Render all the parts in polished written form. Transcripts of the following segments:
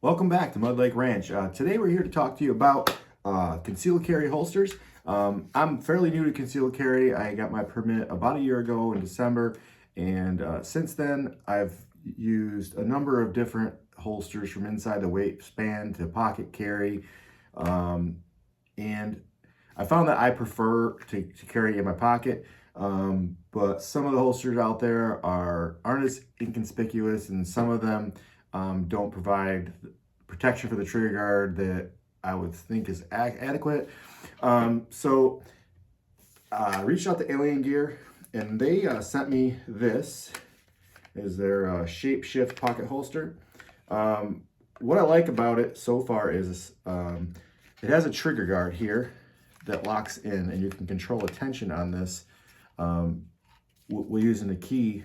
Welcome back to Mud Lake Ranch. Today we're here to talk to you about concealed carry holsters. I'm fairly new to concealed carry. I got my permit about a year ago in December, and since then I've used a number of different holsters from inside the waistband to pocket carry, and I found that I prefer to carry in my pocket, but some of the holsters out there aren't as inconspicuous, and some of them don't provide protection for the trigger guard that I would think is adequate. So I reached out to Alien Gear, and they sent me this is their ShapeShift pocket holster. What I like about it so far is it has a trigger guard here that locks in, and you can control the tension on this. We're using a key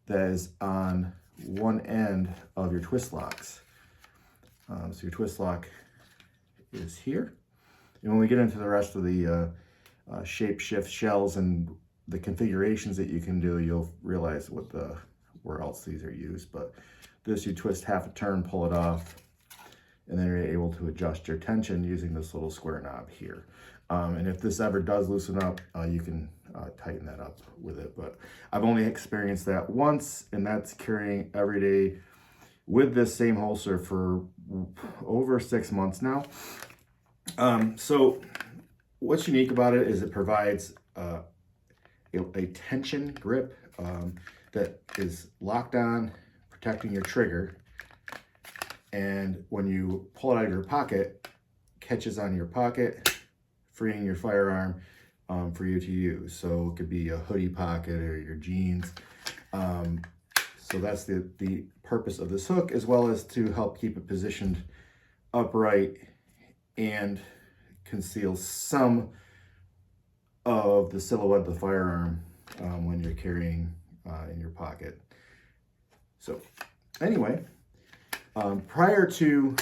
that is on one end of your twist locks. So your twist lock is here. And when we get into the rest of the ShapeShift shells and the configurations that you can do, you'll realize where else these are used. But this, you twist half a turn, pull it off, and then you're able to adjust your tension using this little square knob here. And if this ever does loosen up, you can tighten that up with it. But I've only experienced that once, and that's carrying every day with this same holster for over 6 months now. So what's unique about it is it provides a tension grip that is locked on, protecting your trigger. And when you pull it out of your pocket, catches on your pocket, freeing your firearm for you to use. So it could be a hoodie pocket or your jeans. So that's the purpose of this hook, as well as to help keep it positioned upright and conceal some of the silhouette of the firearm when you're carrying in your pocket. So anyway, prior to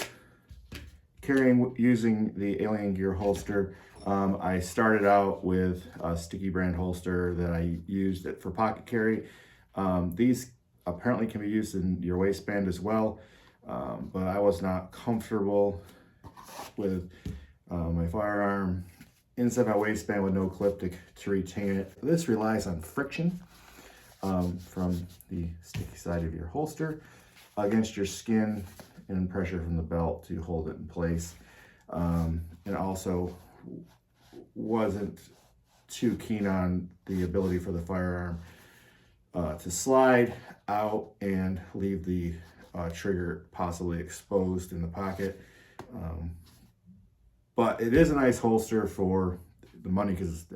carrying using the Alien Gear holster, I started out with a sticky brand holster that I used it for pocket carry. These apparently can be used in your waistband as well, but I was not comfortable with my firearm inside my waistband with no clip to retain it. This relies on friction from the sticky side of your holster against your skin and pressure from the belt to hold it in place. And also wasn't too keen on the ability for the firearm to slide out and leave the trigger possibly exposed in the pocket. But it is a nice holster for the money because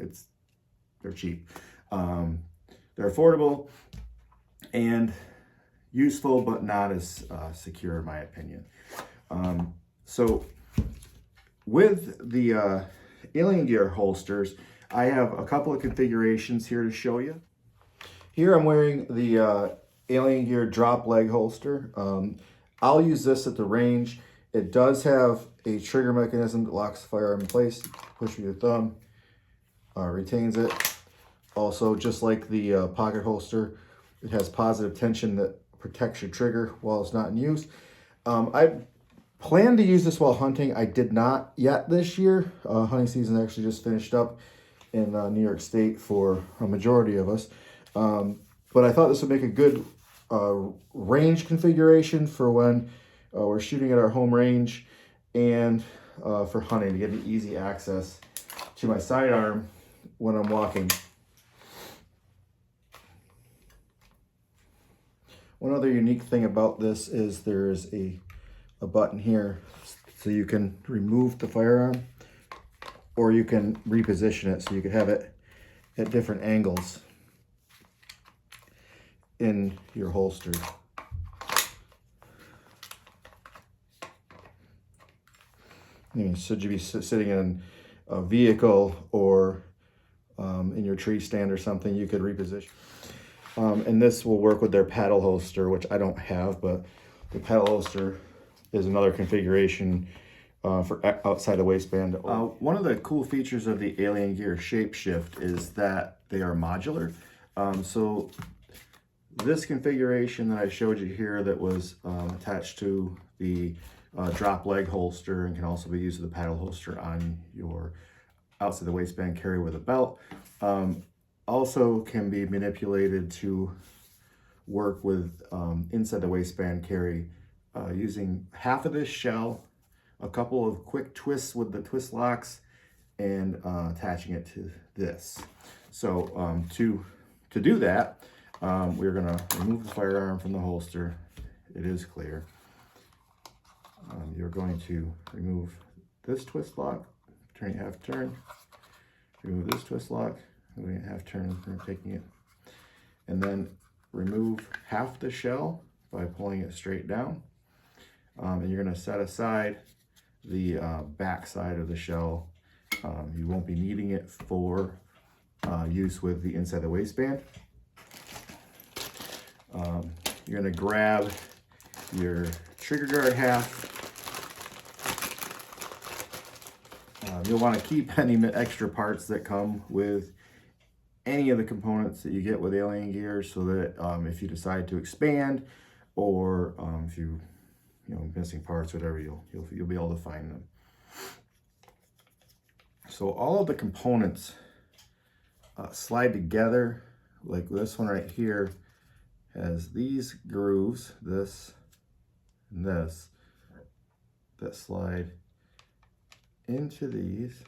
they're cheap. They're affordable and useful, but not as secure in my opinion. So with the Alien Gear holsters, I have a couple of configurations here to show you. Here I'm wearing the Alien Gear drop leg holster. I'll use this at the range. It does have a trigger mechanism that locks the firearm in place. Push with your thumb, retains it. Also, just like the pocket holster, it has positive tension that protects your trigger while it's not in use. I planned to use this while hunting. I did not yet this year. Hunting season actually just finished up in New York State for a majority of us. But I thought this would make a good range configuration for when we're shooting at our home range and for hunting, to get an easy access to my sidearm when I'm walking. One other unique thing about this is there's a button here so you can remove the firearm, or you can reposition it so you can have it at different angles in your holster. Should you be sitting in a vehicle or in your tree stand or something, you could reposition. And this will work with their paddle holster, which I don't have, but the paddle holster is another configuration for outside the waistband. One of the cool features of the Alien Gear ShapeShift is that they are modular. So this configuration that I showed you here that was attached to the drop leg holster and can also be used as a paddle holster on your outside the waistband carry with a belt, also can be manipulated to work with inside the waistband carry using half of this shell, a couple of quick twists with the twist locks, and attaching it to this. So to do that, we're gonna remove the firearm from the holster. It is clear. You're going to remove this twist lock, turning half turn, remove this twist lock, moving it half turn, and taking it, and then remove half the shell by pulling it straight down. And you're gonna set aside the back side of the shell. You won't be needing it for use with the inside the waistband. You're gonna grab your trigger guard half. You'll want to keep any extra parts that come with any of the components that you get with Alien Gear, so that if you decide to expand, or if you missing parts, whatever, you'll be able to find them. So all of the components slide together. Like this one right here has these grooves, this and this, that slide into these,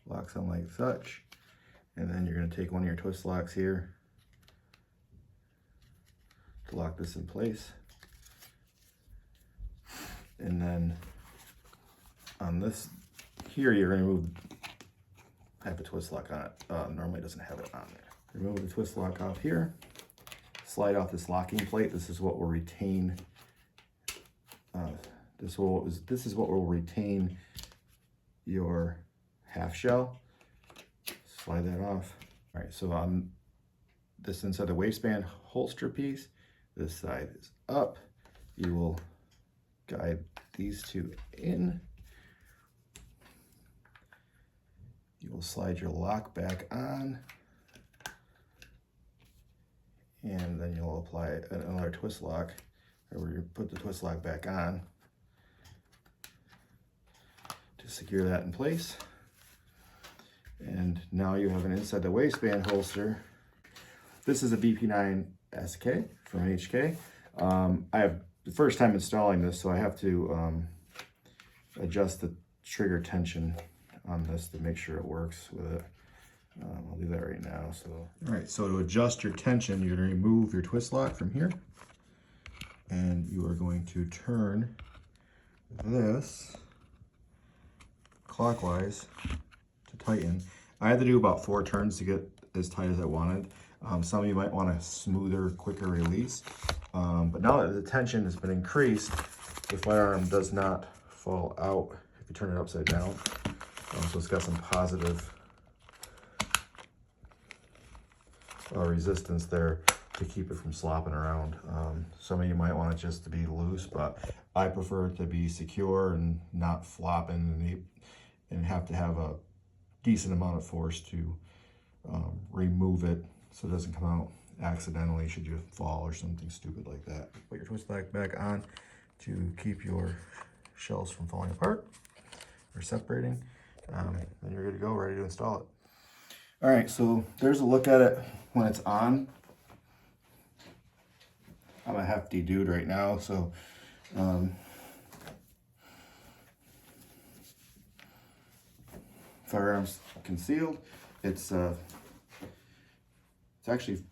locks on like such, and then you're going to take one of your twist locks here to lock this in place, and then on this here you're going to remove, have a twist lock on it. Normally it doesn't have it on there. Remove the twist lock off here, slide off this locking plate. This is what will retain this is what will retain your half shell. Slide that off. All right, so on this inside the waistband holster piece, this side is up. You will guide these two in. You will slide your lock back on, and then you'll apply another twist lock, or you put the twist lock back on to secure that in place. And now you have an inside the waistband holster. This is a VP9 SK from HK. I have the first time installing this, so I have to adjust the trigger tension on this to make sure it works with it. I'll do that right now. So, all right, so to adjust your tension, you're going to remove your twist lock from here, and you are going to turn this clockwise to tighten. I had to do about 4 turns to get as tight as I wanted. Some of you might want a smoother, quicker release. But now that the tension has been increased, the firearm does not fall out if you turn it upside down. So it's got some positive resistance there to keep it from slopping around. Some of you might want it just to be loose, but I prefer it to be secure and not flopping, and have to have a decent amount of force to remove it so it doesn't come out accidentally should you fall or something stupid like that. Put your twist lock back on to keep your shells from falling apart or separating. Then you're good to go, ready to install it. All right, so there's a look at it when it's on. I'm a hefty dude right now, so firearms concealed. It's actually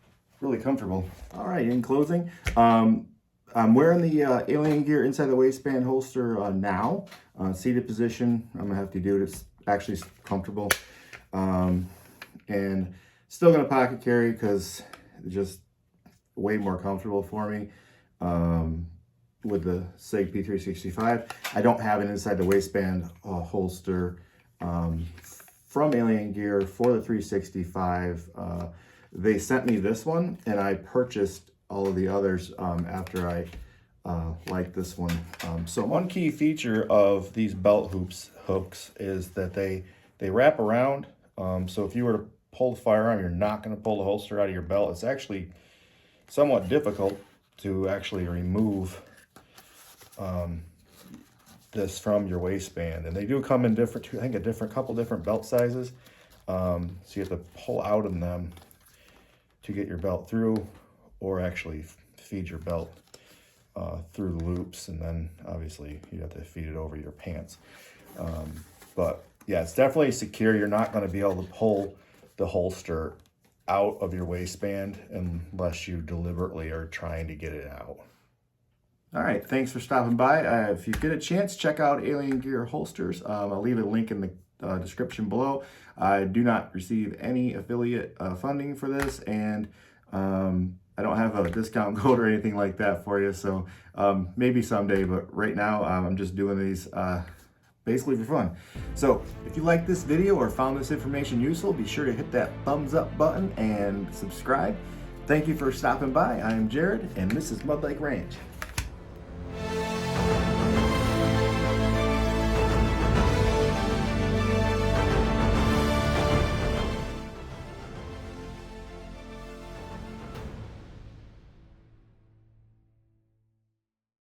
really comfortable. All right, in closing, I'm wearing the Alien Gear inside the waistband holster now, seated position. I'm a hefty dude. It's actually comfortable, and still gonna pocket carry because it's just way more comfortable for me with the SIG P365. I don't have an inside the waistband holster from Alien Gear for the 365. They sent me this one, and I purchased all of the others after I liked this one. So one key feature of these belt hooks is that they wrap around. So if you were to pull the firearm, you're not going to pull the holster out of your belt. It's actually somewhat difficult to actually remove this from your waistband. And they do come in different, I think a couple different belt sizes. So you have to pull out of them to get your belt through, or actually feed your belt through the loops, and then obviously you have to feed it over your pants. But yeah, it's definitely secure. You're not going to be able to pull the holster out of your waistband unless you deliberately are trying to get it out. All right, thanks for stopping by. If you get a chance, check out Alien Gear Holsters. I'll leave a link in the description below. I do not receive any affiliate funding for this, and I don't have a discount code or anything like that for you, so maybe someday, but right now I'm just doing these basically for fun. So if you like this video or found this information useful, be sure to hit that thumbs up button and subscribe. Thank you for stopping by. I am Jared, and this is Mud Lake Ranch.